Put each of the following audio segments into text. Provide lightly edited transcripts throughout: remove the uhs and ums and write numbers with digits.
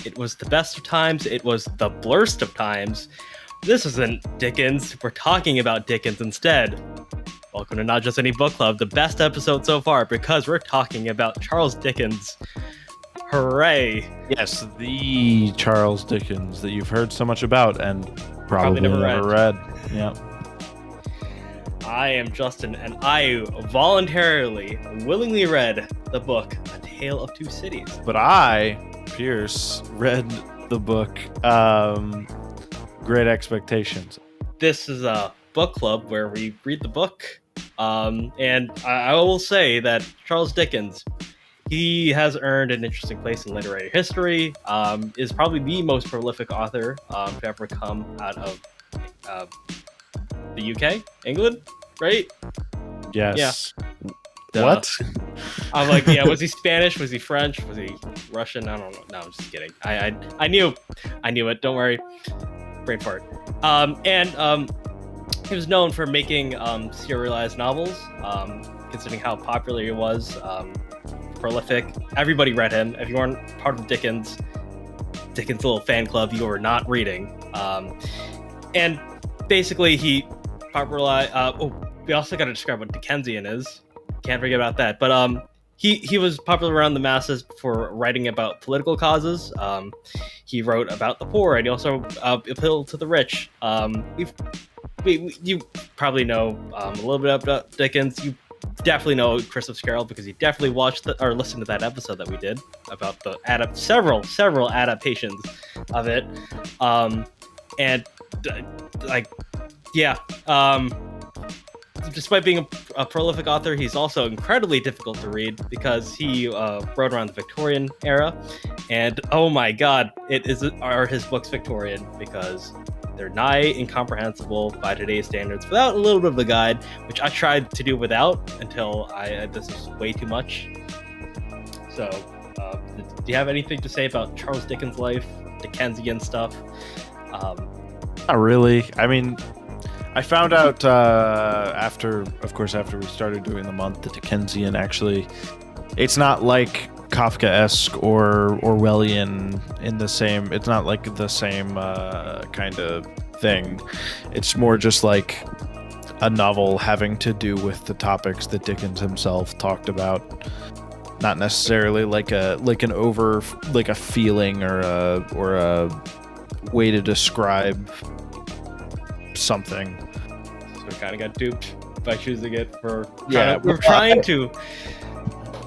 It was the best of times. It was the blurst of times. This isn't Dickens. We're talking about Dickens instead. Welcome to Not Just Any Book Club, the best episode so far, because we're talking about Charles Dickens. Hooray! Yes, the Charles Dickens that you've heard so much about and probably never read. Yeah. I am Justin, and I voluntarily, willingly read the book A Tale of Two Cities. But I, Pierce, read the book Great Expectations. This is a book club where we read the book, and I will say that Charles Dickens, he has earned an interesting place in literary history, is probably the most prolific author to ever come out of the UK, England, right? Yes. Yeah. What? I'm like, yeah, was he Spanish? Was he French? Was he Russian? I don't know. No, I'm just kidding. I knew it. Don't worry. Brain fart. And he was known for making serialized novels, considering how popular he was, prolific. Everybody read him. If you weren't part of Dickens' little fan club, you were not reading. And basically, he popularized. We also got to describe what Dickensian is. Can't forget about that. But he was popular around the masses for writing about political causes. He wrote about the poor, and he also appealed to the rich. You probably know a little bit about Dickens. You definitely know Christmas Carol because you definitely watched or listened to that episode that we did about the several adaptations of it. Despite being a prolific author, he's also incredibly difficult to read because he wrote around the Victorian era, and oh my god, are his books Victorian because they're nigh incomprehensible by today's standards without a little bit of a guide, which I tried to do without until this is way too much. So, do you have anything to say about Charles Dickens' life, Dickensian stuff? Not really. I mean, I found out after we started doing the month, the Dickensian actually, it's not like Kafkaesque or Orwellian in the same. It's not like the same kind of thing. It's more just like a novel having to do with the topics that Dickens himself talked about. Not necessarily like a feeling or a way to describe something. So we kind of got duped by choosing it for. We're trying to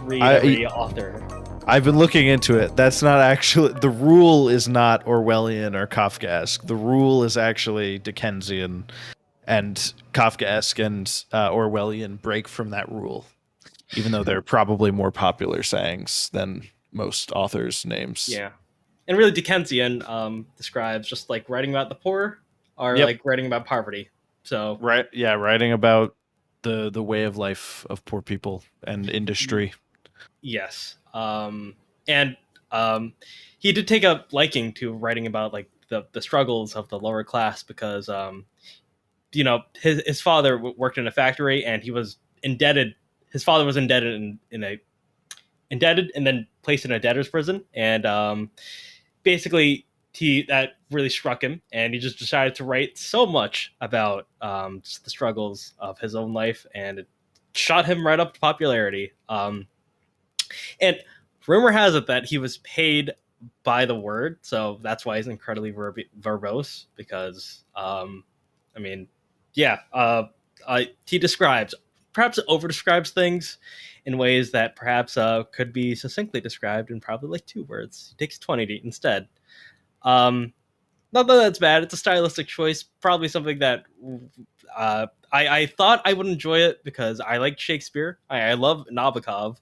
read every author. I've been looking into it. That's not actually the rule. Is not Orwellian or Kafkaesque. The rule is actually Dickensian, and Kafkaesque and Orwellian break from that rule, even though they're probably more popular sayings than most authors' names. Yeah, and really Dickensian describes just like writing about the poor or like writing about poverty. So writing about the way of life of poor people and industry. Yes. And he did take a liking to writing about like the struggles of the lower class because his father worked in a factory and he was indebted. His father was indebted indebted and then placed in a debtor's prison, and basically that really struck him, and he just decided to write so much about just the struggles of his own life, and it shot him right up to popularity. And rumor has it that he was paid by the word, so that's why he's incredibly verbose. Because, he perhaps over-describes things in ways that perhaps could be succinctly described in probably like 2 words. He takes 20 instead. Not that that's bad. It's a stylistic choice. Probably something that I thought I would enjoy it because I like Shakespeare. I love Nabokov.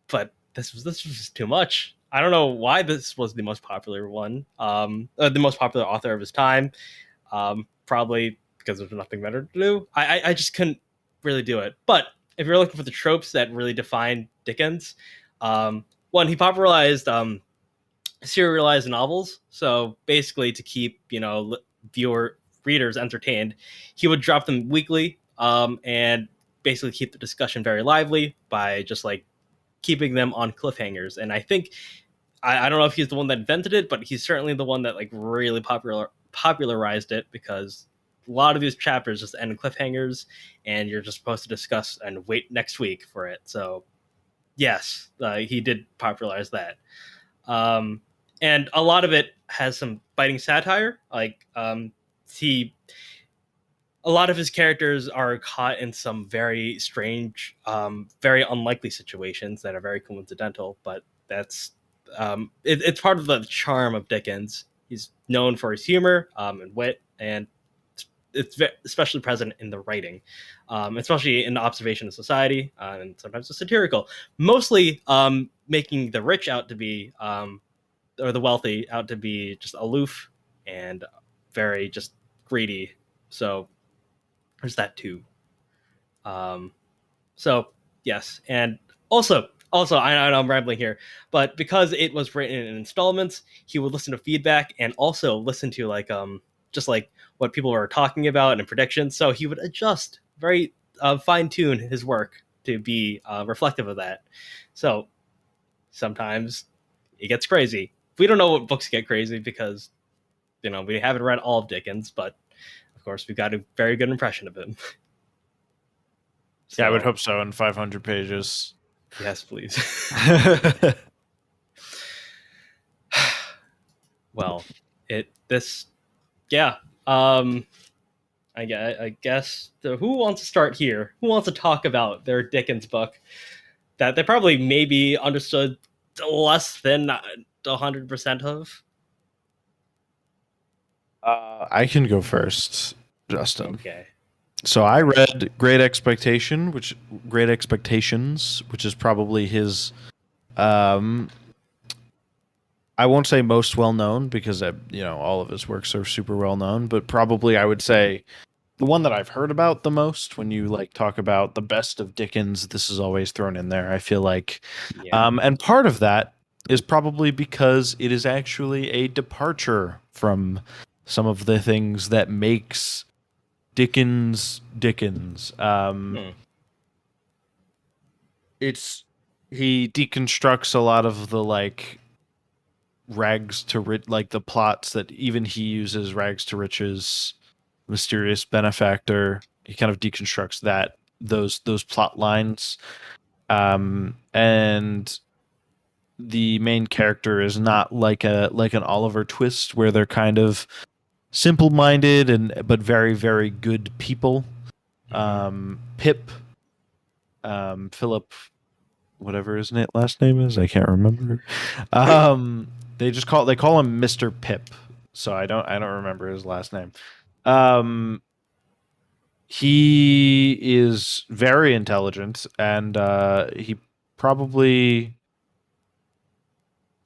But this was just too much. I don't know why this was the most popular one, the most popular author of his time. Probably because there's nothing better to do. I just couldn't really do it. But if you're looking for the tropes that really define Dickens, one, he popularized serialized novels. So basically, to keep readers entertained, he would drop them weekly, and basically keep the discussion very lively by just like keeping them on cliffhangers. And I think I don't know if he's the one that invented it, but he's certainly the one that like really popularized it, because a lot of these chapters just end in cliffhangers, and you're just supposed to discuss and wait next week for it. So yes, he did popularize that. Um, and a lot of it has some biting satire. Like he, a lot of his characters are caught in some very strange, very unlikely situations that are very coincidental. But that's it's part of the charm of Dickens. He's known for his humor and wit, and especially present in the writing, especially in the observation of society, and sometimes the satirical. Mostly making the rich out to be, or the wealthy out to be, just aloof and very just greedy. So there's that too. Um, so yes, and also I know I'm rambling here, but because it was written in installments, he would listen to feedback and also listen to like just like what people were talking about and predictions. So he would adjust very fine tune his work to be reflective of that. So sometimes it gets crazy. We don't know what books get crazy because we haven't read all of Dickens, but of course we've got a very good impression of him. Yeah, I would So, hope so. In 500 pages. yes, please. Well, yeah. I guess who wants to start here? Who wants to talk about their Dickens book that they probably maybe understood less than 100% of? I can go first, Justin. Okay. So I read Great Expectations, which is probably his. Um, I won't say most well known because all of his works are super well known, but probably I would say the one that I've heard about the most when you like talk about the best of Dickens. This is always thrown in there. I feel like, Yeah. and part of that is probably because it is actually a departure from some of the things that makes Dickens. It's he deconstructs a lot of the like rags to like the plots that even he uses, rags to riches, mysterious benefactor. He kind of deconstructs those plot lines, and the main character is not like an Oliver Twist where they're kind of simple-minded but very very good people. Pip, Philip, whatever his last name is, I can't remember. They call him Mr. Pip, so I don't remember his last name. He is very intelligent, and he probably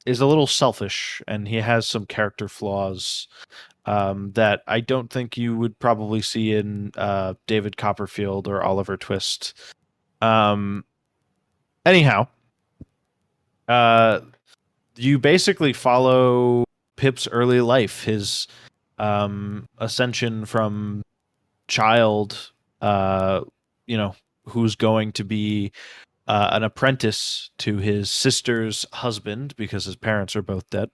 is a little selfish, and he has some character flaws that I don't think you would probably see in David Copperfield or Oliver Twist. Anyhow, you basically follow Pip's early life, his ascension from child, who's going to be an apprentice to his sister's husband because his parents are both dead.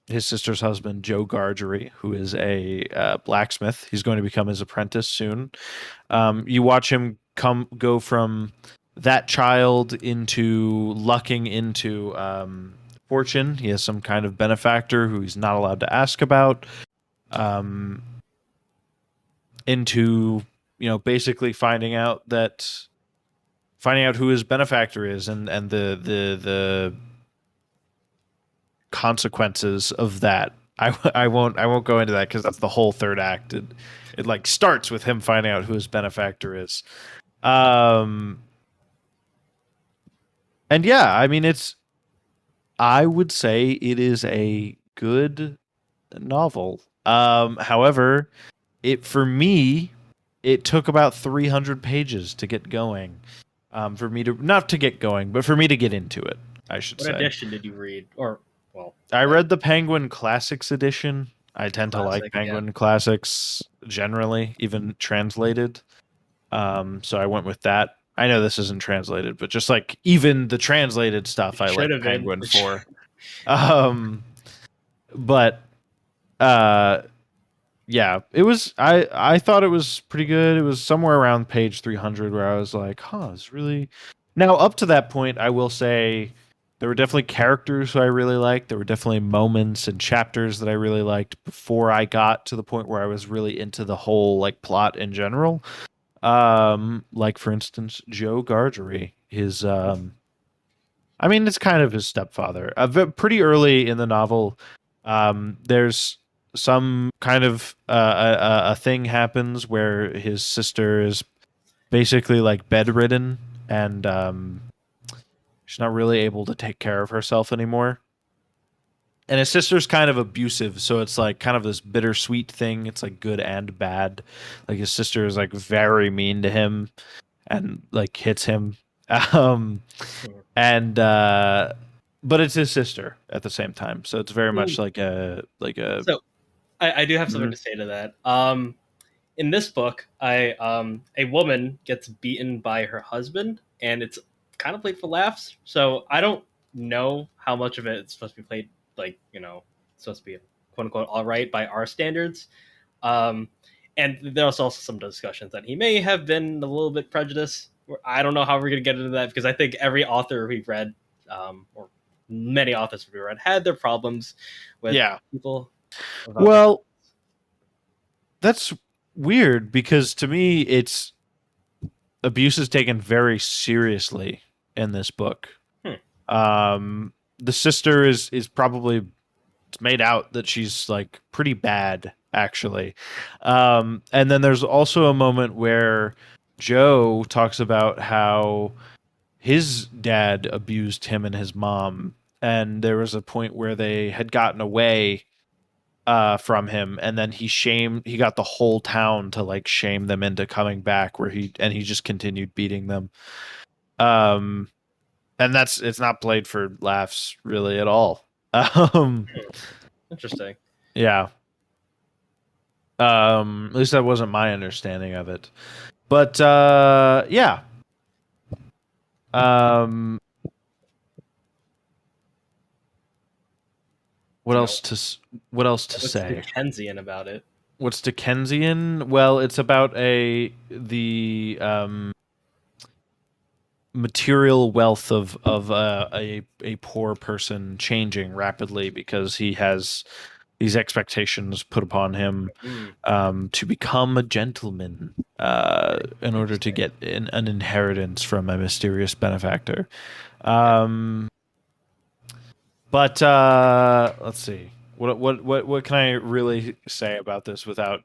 His sister's husband, Joe Gargery, who is a blacksmith. He's going to become his apprentice soon. You watch him go from that child into lucking into fortune. He has some kind of benefactor who he's not allowed to ask about. Into basically finding out who his benefactor is and the consequences of that. I won't go into that because that's the whole third act. It like starts with him finding out who his benefactor is. And yeah, I mean I would say it is a good novel. However, for me, it took about 300 pages to get going. For me to not to get going, but for me to get into it, I should say. What edition did you read? Or I read the Penguin Classics edition. I tend to like Penguin Classics generally, even translated. So I went with that. I know this isn't translated, but just like even the translated stuff, I like Penguin for. Um, but uh, yeah, it was. I thought it was pretty good. It was somewhere around page 300 where I was like, "Huh, it's really." Now up to that point, I will say there were definitely characters who I really liked. There were definitely moments and chapters that I really liked before I got to the point where I was really into the whole like plot in general. Like for instance, Joe Gargery, his I mean, it's kind of his stepfather. Pretty early in the novel, there's some kind of a thing happens where his sister is basically like bedridden and she's not really able to take care of herself anymore. And his sister's kind of abusive, so it's like kind of this bittersweet thing. It's like good and bad. Like his sister is like very mean to him and like hits him. Um, and but it's his sister at the same time, so it's very much like a So I do have something Mhm. to say to that. In this book, a woman gets beaten by her husband, and it's kind of played for laughs. So I don't know how much of it it's supposed to be played like supposed to be quote unquote all right by our standards. Um, and there's also some discussions that he may have been a little bit prejudiced. I don't know how we're gonna get into that because I think every author we've read, or many authors we've read, had their problems with Yeah. people about their. Well, that's weird because to me it's abuse is taken very seriously in this book. Hmm. The sister is probably it's made out that she's like pretty bad actually. And then there's also a moment where Joe talks about how his dad abused him and his mom, and there was a point where they had gotten away from him, and then he got the whole town to like shame them into coming back, where he just continued beating them. Um, and that's it's not played for laughs really at all. Um, Interesting. yeah. At least that wasn't my understanding of it. But yeah. Um, what Do you know else what else to what's say? Dickensian about it? What's Dickensian? Well, it's about the material wealth of a poor person changing rapidly because he has these expectations put upon him Hmm, to become a gentleman in order to interesting. get an inheritance from a mysterious benefactor. Um, but let's see. What can I really say about this without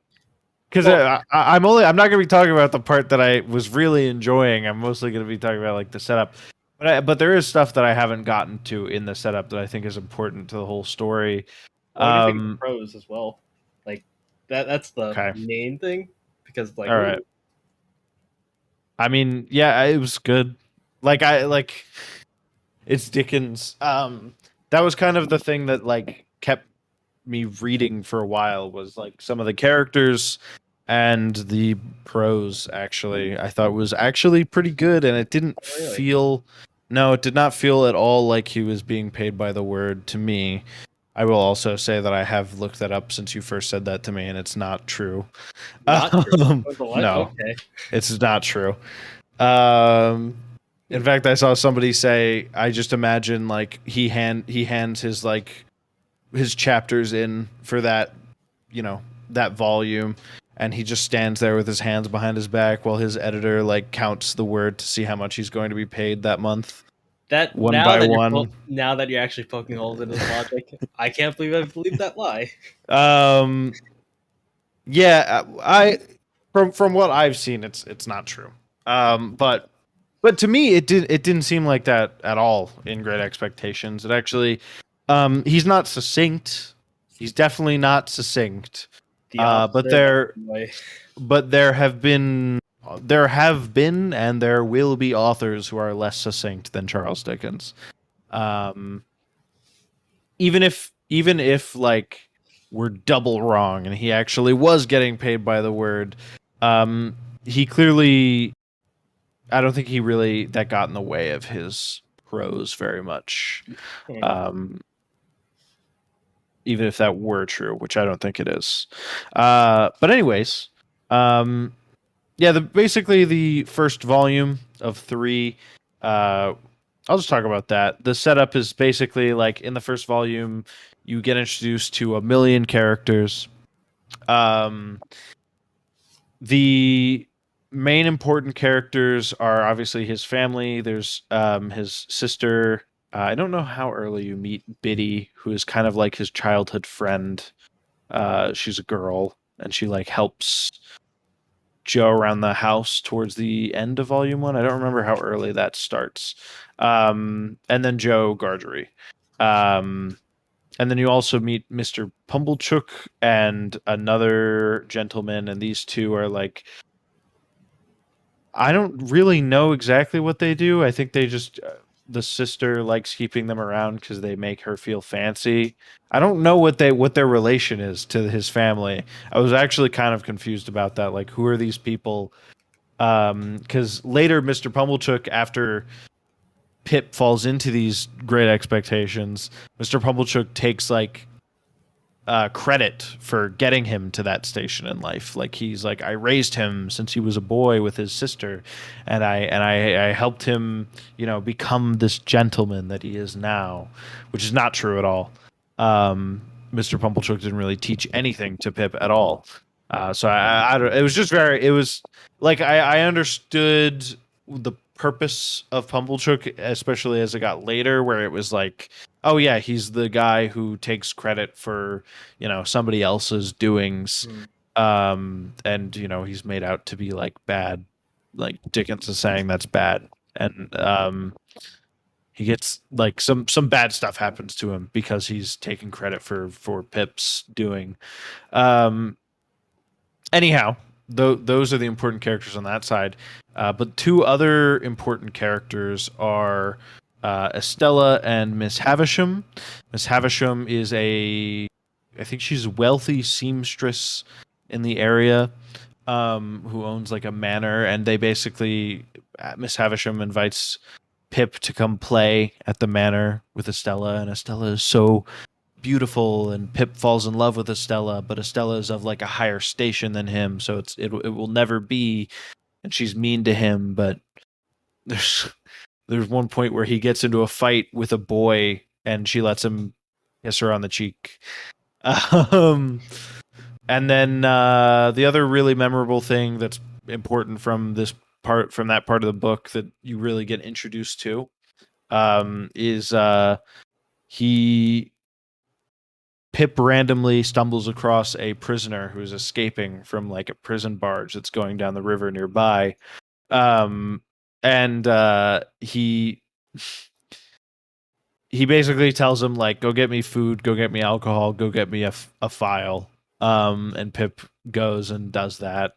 because Well, I'm not going to be talking about the part that I was really enjoying. I'm mostly going to be talking about like the setup. But there is stuff that I haven't gotten to in the setup that I think is important to the whole story. what do you think of the Um, prose as well? Like that's the okay. main thing because like All right. I mean, yeah, it was good. I like it's Dickens. That was kind of the thing that like kept me reading for a while was like some of the characters and the prose actually I thought was actually pretty good, and it didn't oh, really, feel no, it did not feel at all like he was being paid by the word to me. I will also say that I have looked that up since you first said that to me, and it's not true. not true. Um, Oh, the what? no, Okay, it's not true. Um, in fact, I saw somebody say, "I just imagine like he hands his like his chapters in for that, you know, that volume, and he just stands there with his hands behind his back while his editor like counts the word to see how much he's going to be paid that month, that one by one." now that you're actually poking holes into the logic, I can't believe I believe that lie. Um, yeah, I from what I've seen, it's not true. But to me, it didn't seem like that at all in Great Expectations. It actually, he's not succinct. He's definitely not succinct. The But opposite. Anyway. there have been and there will be authors who are less succinct than Charles Dickens. Um, even if like we're double wrong and he actually was getting paid by the word, he clearly I don't think he really that got in the way of his prose very much. Hmm. Um, even if that were true, which I don't think it is. But anyways, um, yeah, basically the first volume of three. Uh, I'll just talk about that. The setup is basically like in the first volume, you get introduced to a million characters. Um, the main important characters are obviously his family. There's his sister. I don't know how early you meet Biddy, who is kind of like his childhood friend. She's a girl, and she like helps Joe around the house towards the end of volume one. I don't remember how early that starts. And then Joe Gargery. Um, and then you also meet Mr. Pumblechook and another gentleman, and these two are like, I don't really know exactly what they do. I think they just the sister likes keeping them around because they make her feel fancy. I don't know what their relation is to his family. I was actually kind of confused about that. Like, who are these people? Because later, Mr. Pumblechook, after Pip falls into these great expectations, Mr. Pumblechook takes like credit for getting him to that station in life. Like he's like, I raised him since he was a boy with his sister, and I helped him, become this gentleman that he is now, which is not true at all. Mr. Pumblechook didn't really teach anything to Pip at all. So I don't. It was just very. It was like I understood the purpose of Pumblechook, especially as it got later, where it was like, oh yeah, he's the guy who takes credit for somebody else's doings. And he's made out to be like bad, like Dickens is saying that's bad. And he gets like some bad stuff happens to him because he's taking credit for Pip's doing. um Anyhow, those are the important characters on that side. But two other important characters are Estella and Miss Havisham. Miss Havisham is I think she's a wealthy seamstress in the area, who owns like a manor, and they basically, Miss Havisham invites Pip to come play at the manor with Estella, and Estella is so beautiful, and Pip falls in love with Estella, but Estella is of like a higher station than him, so it will never be, and she's mean to him. But there's there's one point where he gets into a fight with a boy, and she lets him kiss her on the cheek. Um, and then the other really memorable thing that's important from that part of the book that you really get introduced to, is he Pip randomly stumbles across a prisoner who's escaping from like a prison barge that's going down the river nearby. And he basically tells him like, go get me food, go get me alcohol, go get me a file. And Pip goes and does that.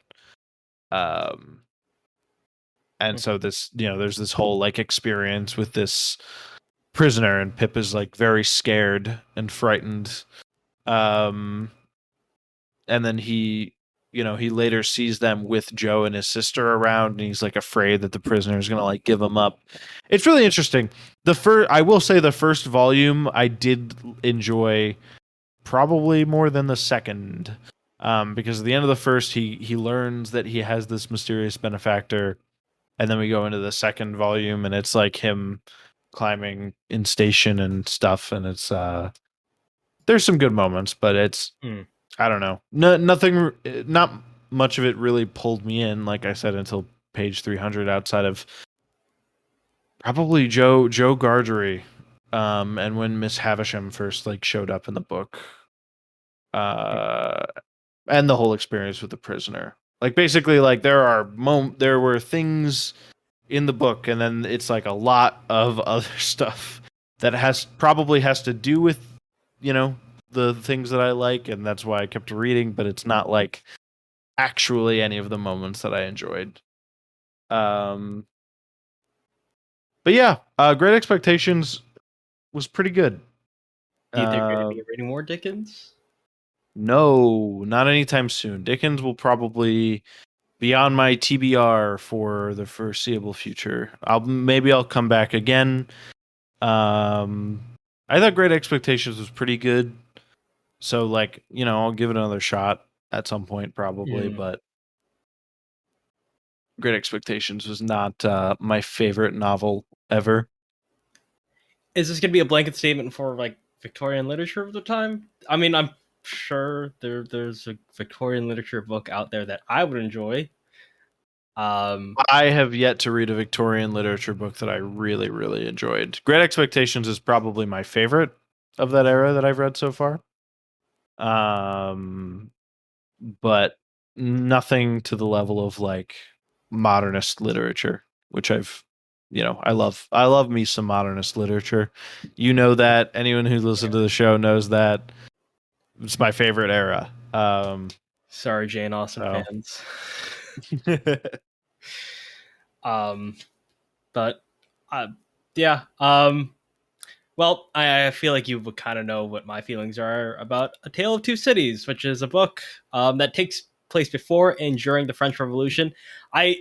Um, and so there's this whole like experience with this prisoner, and Pip is like very scared and frightened. Um, and then he later sees them with Joe and his sister around, and he's like afraid that the prisoner is gonna like give him up. It's really interesting. I will say the first volume I did enjoy probably more than the second, because at the end of the first he learns that he has this mysterious benefactor, and then we go into the second volume and it's like him climbing in station and stuff, and it's there's some good moments, but it's I don't know. Nothing, not much of it really pulled me in, like I said, until page 300, outside of probably Joe Gargery, and when Miss Havisham first like showed up in the book, uh, and the whole experience with the prisoner. Like basically, like there were things in the book, and then it's like a lot of other stuff that probably has to do with the things that I like, and that's why I kept reading, but it's not like actually any of the moments that I enjoyed. But yeah, Great Expectations was pretty good. Do you think you're going to be reading more Dickens? No, not anytime soon. Dickens will probably be on my TBR for the foreseeable future. Maybe I'll come back again. I thought Great Expectations was pretty good. So like, I'll give it another shot at some point probably, Mm. but Great Expectations was not my favorite novel ever. Is this going to be a blanket statement for like Victorian literature of the time? I mean, I'm sure there's a Victorian literature book out there that I would enjoy. Um, I have yet to read a Victorian literature book that I really, really enjoyed. Great Expectations is probably my favorite of that era that I've read so far. Um, but nothing to the level of like modernist literature, which I love me some modernist literature. You know that anyone who listened to the show knows that it's my favorite era. Sorry, Jane Austen So fans. um, but uh, yeah. Well, I feel like you would kind of know what my feelings are about A Tale of Two Cities, which is a book that takes place before and during the French Revolution. I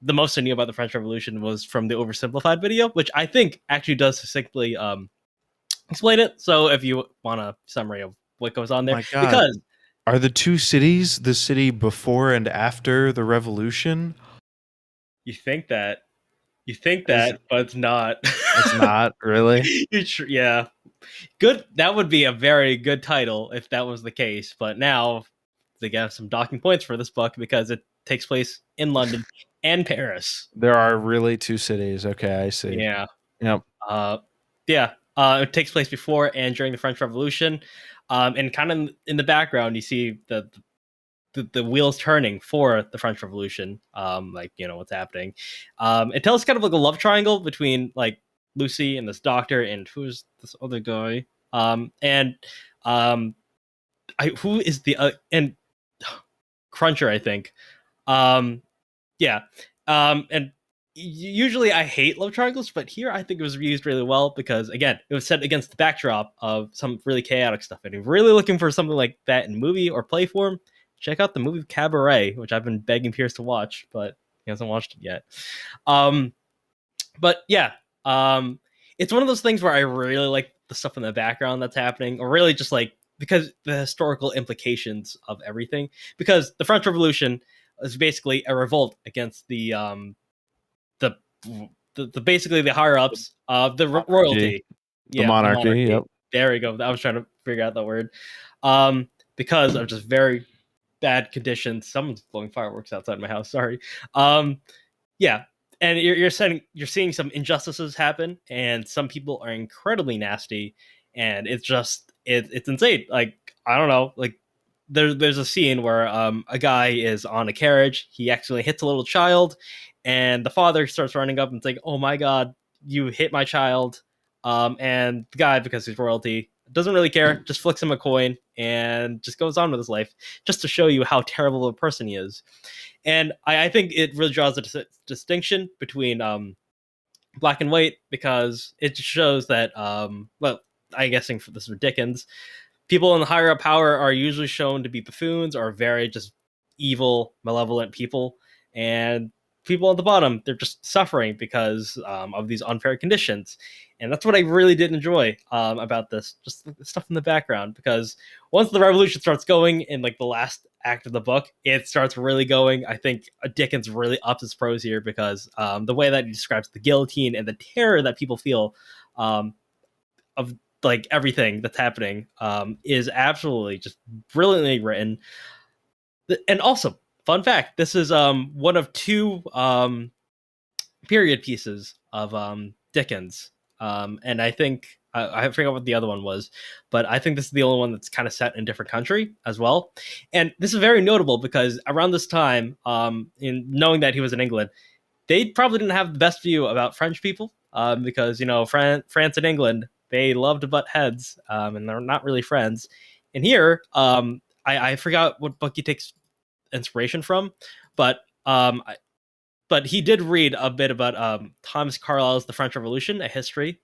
The most I knew about the French Revolution was from the oversimplified video, which I think actually does succinctly explain it. So if you want a summary of what goes on there, my God, because are the two cities the city before and after the revolution? you think that you think Is that, but it's not. it's not really? Yeah, good. That would be a very good title if that was the case. But now they got some docking points for this book because it takes place in London and Paris. There are really two cities. Okay, I see. Yeah. Yep. Uh, yeah. It takes place before and during the French Revolution. And kind of in the background, you see the wheels turning for the French Revolution. Like, what's happening. It tells kind of like a love triangle between like Lucy and this doctor and who's this other guy. And who is the and Cruncher, I think. Um, yeah. And usually I hate love triangles, but here I think it was used really well because again, it was set against the backdrop of some really chaotic stuff. And if you're really looking for something like that in movie or play form, check out the movie Cabaret, which I've been begging Pierce to watch, but he hasn't watched it yet. Um, but yeah, it's one of those things where I really like the stuff in the background that's happening, or really just like because the historical implications of everything. Because the French Revolution is basically a revolt against the the basically the higher ups of the Monarchy. royalty. The Yeah, the monarchy. monarchy. Yep. There we go. I was trying to figure out that word. Because of just very bad conditions. Someone's blowing fireworks outside my house. Sorry. Um, yeah, and you're seeing some injustices happen, and some people are incredibly nasty, and it's insane. Like I don't know, like there's a scene where a guy is on a carriage, he accidentally hits a little child, and the father starts running up and saying, "Oh my god, you hit my child!" And the guy, because he's royalty, doesn't really care, just flicks him a coin and just goes on with his life, just to show you how terrible of a person he is. And I think it really draws a distinction between black and white because it shows that, well, I'm guessing for this for Dickens, people in the higher up power are usually shown to be buffoons or very just evil, malevolent people, and people at the bottom they're just suffering because of these unfair conditions. And that's what I really did enjoy about this, just the stuff in the background. Because once the revolution starts going in like the last act of the book, it starts really going. I think Dickens really ups his prose here because the way that he describes the guillotine and the terror that people feel um, of like everything that's happening is absolutely just brilliantly written. And also, fun fact: this is one of two period pieces of Dickens, and I think I forgot what the other one was, but I think this is the only one that's kind of set in a different country as well. And this is very notable because around this time, in knowing that he was in England, they probably didn't have the best view about French people because France and England they love to butt heads and they're not really friends. And here, I forgot what book he takes inspiration from, but but he did read a bit about Thomas Carlyle's The French Revolution, a history,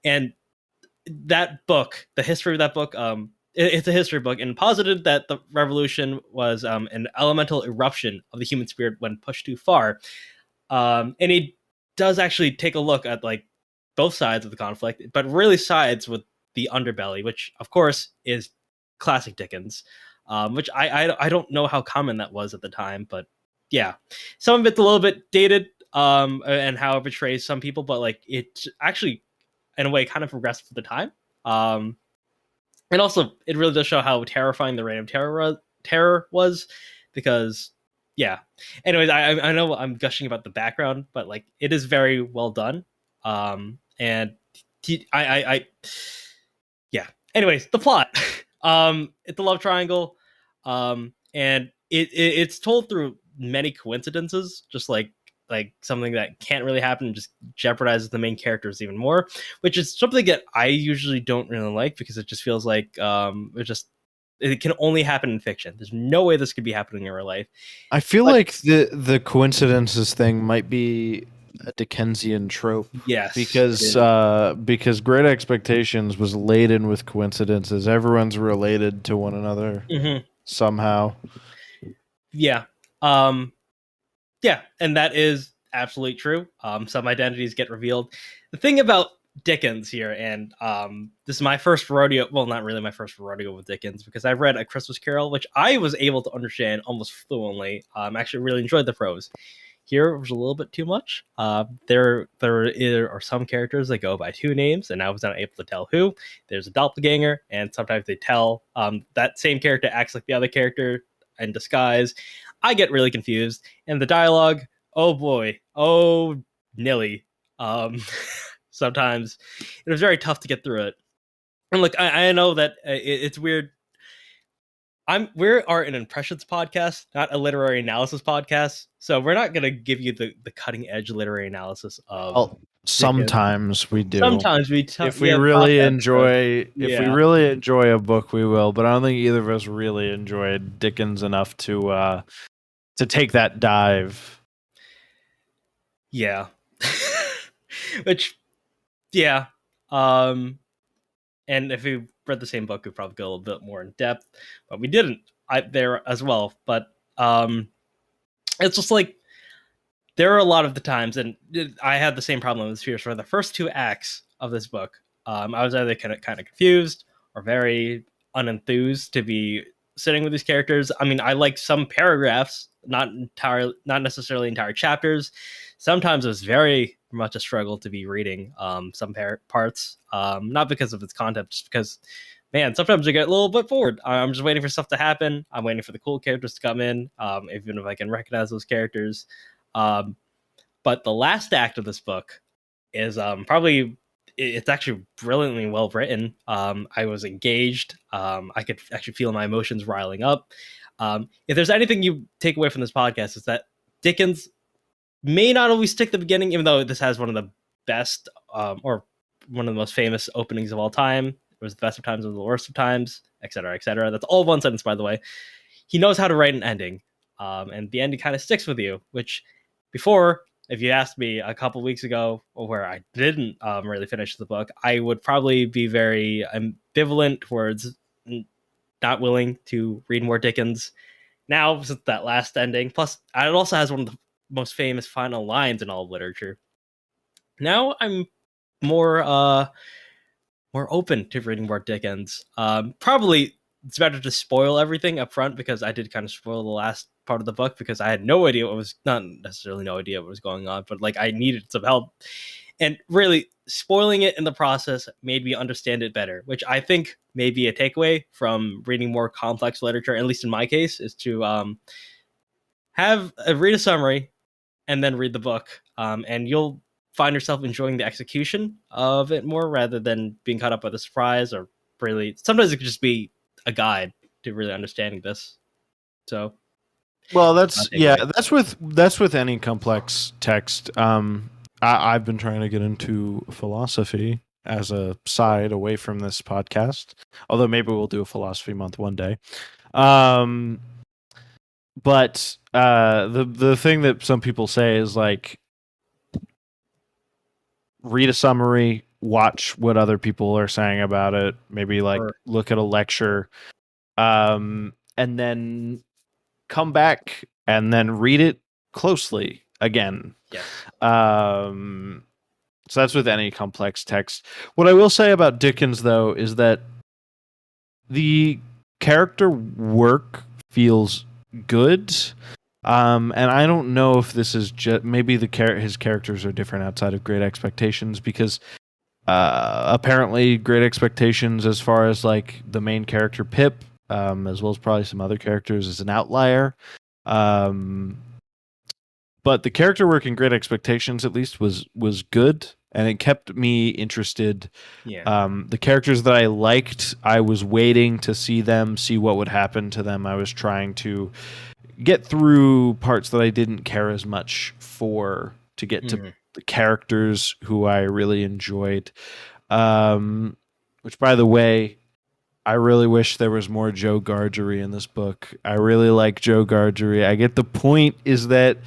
and that book, the history of that book, it's a history book, and posited that the revolution was an elemental eruption of the human spirit when pushed too far. And he does actually take a look at like both sides of the conflict, but really sides with the underbelly, which of course is classic Dickens, which I don't know how common that was at the time, but yeah, some of it's a little bit dated, and how it portrays some people, but like it actually, in a way, kind of progressed for the time. And also, it really does show how terrifying the reign of terror was, because yeah. Anyways, I know I'm gushing about the background, but like it is very well done. And I yeah. Anyways, the plot. It's a love triangle, and it's told through many coincidences, just like something that can't really happen just jeopardizes the main characters even more, which is something that I usually don't really like, because it just feels like it can only happen in fiction. There's no way this could be happening in real life. I feel But like the coincidences thing might be a Dickensian trope. yes, Because Great Expectations was laden with coincidences. Everyone's related to one another somehow. Yeah. Yeah, and that is absolutely true. Some identities get revealed. The thing about Dickens here, and this is my first rodeo. Well, not really my first rodeo with Dickens, because I've read A Christmas Carol, which I was able to understand almost fluently. Actually, really enjoyed the prose. Here it was a little bit too much. There are some characters that go by two names, and I was not able to tell who. There's a doppelganger, and sometimes they tell that same character acts like the other character in disguise. I get really confused, and the dialogue, oh boy, oh nilly. Sometimes it was very tough to get through it. And look, I know that it's weird. We are an impressions podcast, not a literary analysis podcast. So we're not going to give you the cutting edge literary analysis of. Well, sometimes we do. Sometimes we if we really enjoy if we Yeah. really enjoy a book, we will. But I don't think either of us really enjoyed Dickens enough to take that dive. Yeah. Which, yeah. And if we read the same book, we'd probably go a little bit more in depth, but we didn't there as well. But it's just like, there are a lot of the times, and I had the same problem with Fierce, for the first two acts of this book. I was either kind of confused or very unenthused to be sitting with these characters. I mean, I like some paragraphs, not necessarily entire chapters. Sometimes it was very much a struggle to be reading some parts, not because of its content, just because, man, sometimes I get a little bit bored. I'm just waiting for stuff to happen. I'm waiting for the cool characters to come in, even if I can recognize those characters. But the last act of this book is probably, it's actually brilliantly well written. I was engaged. I could actually feel my emotions riling up. If there's anything you take away from this podcast, it's that Dickens may not always stick the beginning, even though this has one of the best, or one of the most famous openings of all time. It was the best of times, it was the worst of times, etc., etc. That's all one sentence, by the way. He knows how to write an ending, and the ending kind of sticks with you. Which, before, if you asked me a couple weeks ago, where I didn't really finish the book, I would probably be very ambivalent towards not willing to read more Dickens. Now, since that last ending, plus it also has one of the most famous final lines in all of literature, now I'm more open to reading more Dickens. Probably it's better to spoil everything up front, because I did kind of spoil the last part of the book, because I had no idea what was, not necessarily no idea what was going on, but like I needed some help. And really, spoiling it in the process made me understand it better, which I think may be a takeaway from reading more complex literature, at least in my case, is to read a summary and then read the book, and you'll find yourself enjoying the execution of it more, rather than being caught up by the surprise. Or really, sometimes it could just be a guide to really understanding this. So, well, that's with any complex text. I've been trying to get into philosophy as a side away from this podcast, although maybe we'll do a philosophy month one day. But the thing that some people say is like, read a summary, watch what other people are saying about it, maybe like look at a lecture, and then come back and then read it closely again. Yeah. So that's with any complex text. What I will say about Dickens, though, is that the character work feels good. And I don't know if this is just maybe his characters are different outside of Great Expectations, because apparently Great Expectations, as far as like the main character Pip, as well as probably some other characters, is an outlier. But the character work in Great Expectations at least was good, and it kept me interested. Yeah. The characters that I liked, I was waiting to see what would happen to them. I was trying to get through parts that I didn't care as much for to get to the characters who I really enjoyed. Which, by the way, I really wish there was more Joe Gargery in this book. I really like Joe Gargery. I get the point is that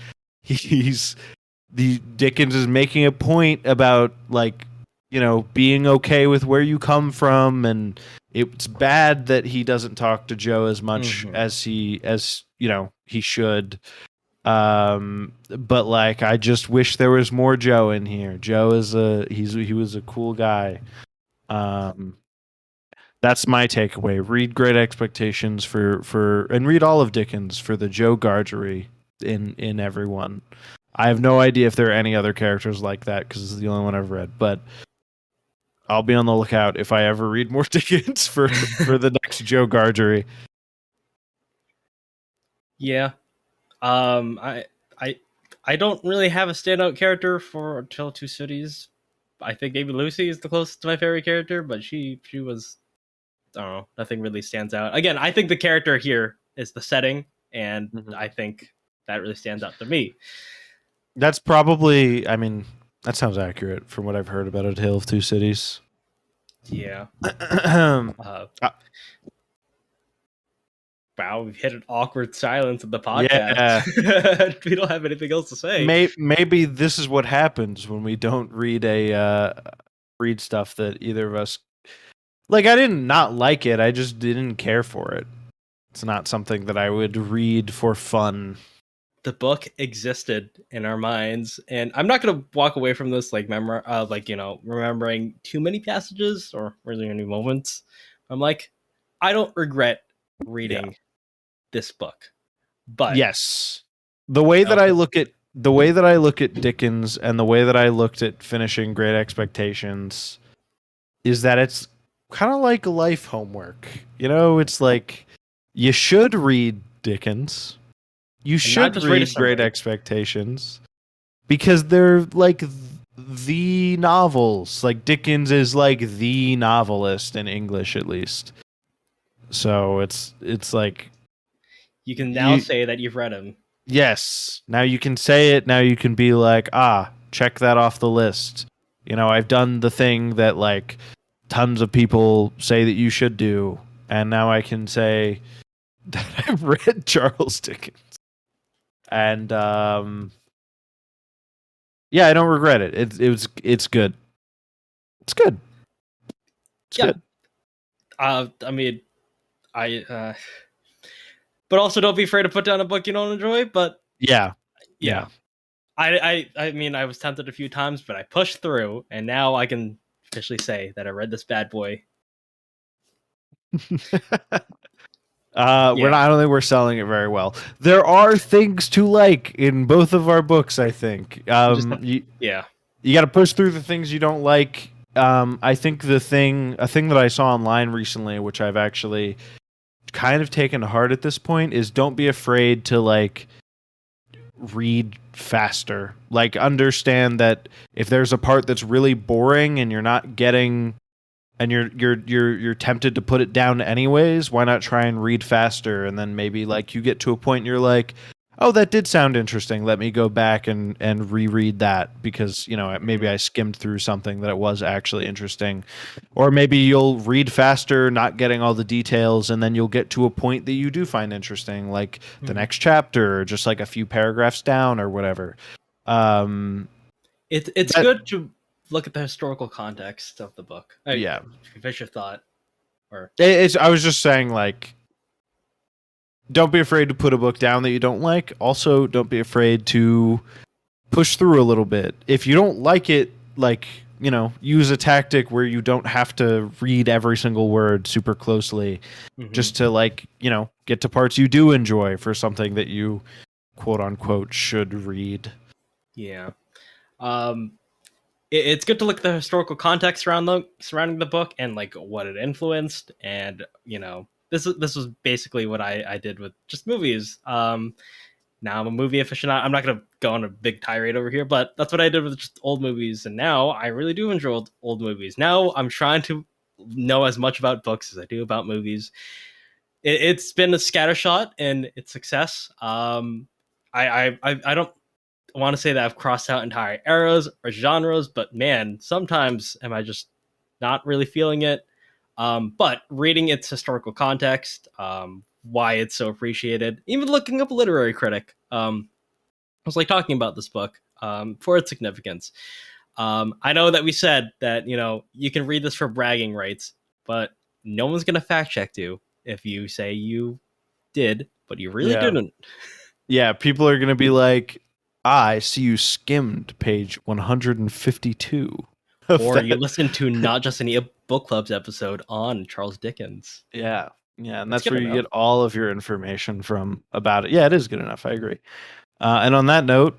Dickens is making a point about, like, you know, being okay with where you come from, and it's bad that he doesn't talk to Joe as much as you know he should. But like, I just wish there was more Joe in here. Joe is he was a cool guy. That's my takeaway. Read Great Expectations and read all of Dickens for the Joe Gargery in everyone. I have no idea if there are any other characters like that, because this is the only one I've read, but I'll be on the lookout if I ever read more Dickens for the next Joe Gargery. Yeah. I don't really have a standout character for Tale of Two Cities. I think maybe Lucy is the closest to my favorite character, but she was, I don't know, nothing really stands out. Again, I think the character here is the setting, and I think that really stands out to me. That's probably, I mean, that sounds accurate from what I've heard about A Tale of Two Cities. Yeah. Wow, we've hit an awkward silence in the podcast. Yeah. We don't have anything else to say. Maybe this is what happens when we don't read read stuff that either of us like. I didn't not like it. I just didn't care for it. It's not something that I would read for fun. The book existed in our minds, and I'm not going to walk away from this like remembering too many passages or really any moments. I'm like, I don't regret reading this book, but yes, the way that I look at Dickens and the way that I looked at finishing Great Expectations is that it's kind of like life homework. You know, it's like you should read Dickens. You should read Great Expectations, because they're like the novels. Like, Dickens is like the novelist in English, at least. So it's like you can now say that you've read him. Yes. Now you can say it. Now you can be like, check that off the list. You know, I've done the thing that like tons of people say that you should do, and now I can say that I've read Charles Dickens. And yeah, I don't regret it. It's good. It's good. It's good. I mean, but also don't be afraid to put down a book you don't enjoy. But yeah. I mean, I was tempted a few times, but I pushed through, and now I can officially say that I read this bad boy. I don't think we're selling it very well. There are things to like in both of our books, I think. You got to push through the things you don't like. I think a thing that I saw online recently, which I've actually kind of taken to heart at this point, is don't be afraid to like read faster. Like, understand that if there's a part that's really boring and you're not getting, and you're tempted to put it down anyways, why not try and read faster? And then maybe like you get to a point and you're like, oh, that did sound interesting. Let me go back and reread that, because, you know, maybe I skimmed through something that it was actually interesting. Or maybe you'll read faster, not getting all the details, and then you'll get to a point that you do find interesting, like the next chapter, or just like a few paragraphs down or whatever. It's good to look at the historical context of the book. Finish your thought. I was just saying, like, don't be afraid to put a book down that you don't like. Also, don't be afraid to push through a little bit. If you don't like it, like, use a tactic where you don't have to read every single word super closely, just to get to parts you do enjoy for something that you quote unquote should read. Yeah. It's good to look at the historical context surrounding the book and like what it influenced, and this was basically what I did with just movies. Now I'm a movie aficionado. I'm not going to go on a big tirade over here, but that's what I did with just old movies. And now I really do enjoy old movies. Now I'm trying to know as much about books as I do about movies. It's been a scattershot in its success. I don't want to say that I've crossed out entire eras or genres, but man, sometimes am I just not really feeling it. But reading its historical context, why it's so appreciated, even looking up a literary critic, I was like talking about this book for its significance. I know that we said that you can read this for bragging rights, but no one's gonna fact check you if you say you did, but you really didn't. Yeah, people are gonna be like, I see you skimmed page 152. Or you listen to Not Just Any Book Club's episode on Charles Dickens. Yeah, and that's where you get all of your information from about it. Yeah, it is good enough. I agree. And on that note,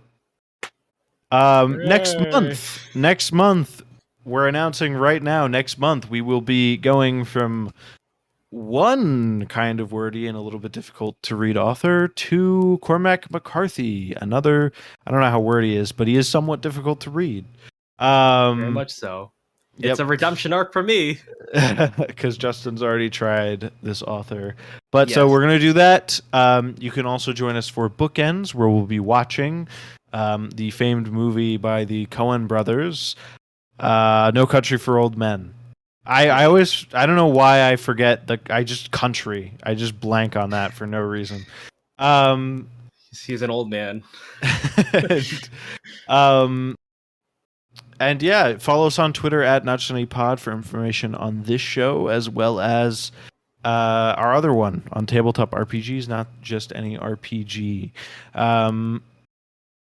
next month, we're announcing right now. Next month, we will be going from one kind of wordy and a little bit difficult to read author to Cormac McCarthy. Another, I don't know how wordy he is, but he is somewhat difficult to read. Very much so. It's a redemption arc for me. Because Justin's already tried this author. But so we're going to do that. You can also join us for Bookends, where we'll be watching the famed movie by the Coen brothers, No Country for Old Men. I don't know why I forget I just blank on that for no reason. He's an old man. And yeah, follow us on Twitter at NotJustAnyPod for information on this show, as well as our other one on Tabletop RPGs, Not Just Any RPG.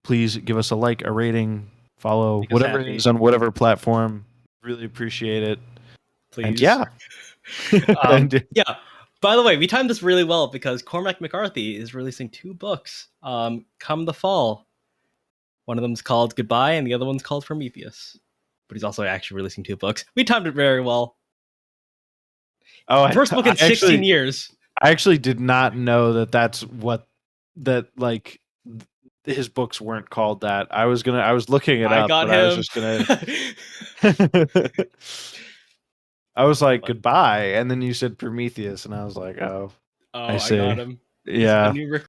Please give us a like, a rating, follow, whatever it is on whatever platform. Really appreciate it. Please. And yeah. Yeah. By the way, we timed this really well because Cormac McCarthy is releasing 2 books come the fall. One of them's called Goodbye, and the other one's called Prometheus. But he's also actually releasing 2 books. We timed it very well. Oh, first book in 16 years. I actually did not know that's his books weren't called that. I was looking it up, but I was just gonna. I was like, Goodbye, and then you said Prometheus, and I was like, oh, I got him. Yeah. The new